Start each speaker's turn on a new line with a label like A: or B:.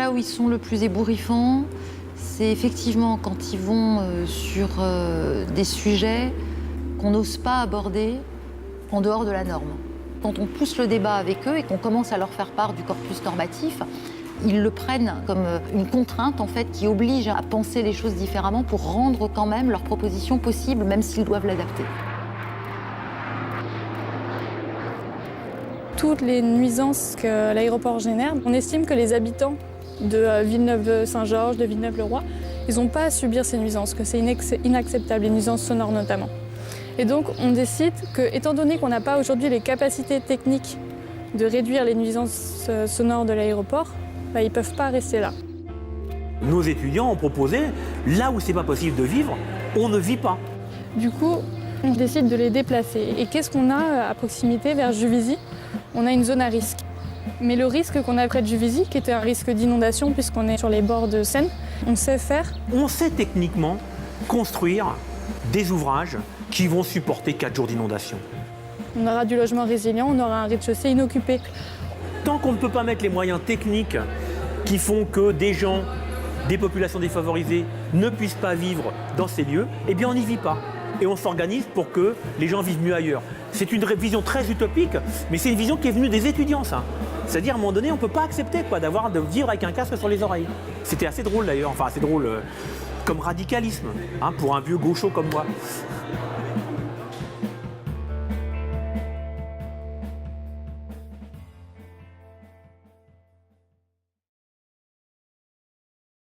A: là où ils sont le plus ébouriffants, c'est effectivement quand ils vont sur des sujets qu'on n'ose pas aborder en dehors de la norme. Quand on pousse le débat avec eux et qu'on commence à leur faire part du corpus normatif, ils le prennent comme une contrainte en fait qui oblige à penser les choses différemment pour rendre quand même leurs propositions possibles, même s'ils doivent l'adapter.
B: Toutes les nuisances que l'aéroport génère, on estime que les habitants de Villeneuve-Saint-Georges, de Villeneuve-le-Roi, ils n'ont pas à subir ces nuisances, que c'est inacceptable, les nuisances sonores notamment. Et donc on décide que, étant donné qu'on n'a pas aujourd'hui les capacités techniques de réduire les nuisances sonores de l'aéroport, ils ne peuvent pas rester là.
C: Nos étudiants ont proposé, là où c'est pas possible de vivre, on ne vit pas.
B: Du coup, on décide de les déplacer. Et qu'est-ce qu'on a à proximité vers Juvisy? On a une zone à risque. Mais le risque qu'on a près de Juvisy, qui était un risque d'inondation puisqu'on est sur les bords de Seine, on sait faire.
C: On sait techniquement construire des ouvrages qui vont supporter 4 jours d'inondation.
B: On aura du logement résilient, on aura un rez-de-chaussée inoccupé.
C: Tant qu'on ne peut pas mettre les moyens techniques qui font que des gens, des populations défavorisées ne puissent pas vivre dans ces lieux, eh bien on n'y vit pas. Et on s'organise pour que les gens vivent mieux ailleurs. C'est une vision très utopique, mais c'est une vision qui est venue des étudiants, ça. C'est-à-dire, à un moment donné, on ne peut pas accepter de vivre avec un casque sur les oreilles. C'était assez drôle d'ailleurs, enfin assez drôle comme radicalisme, pour un vieux gaucho comme moi.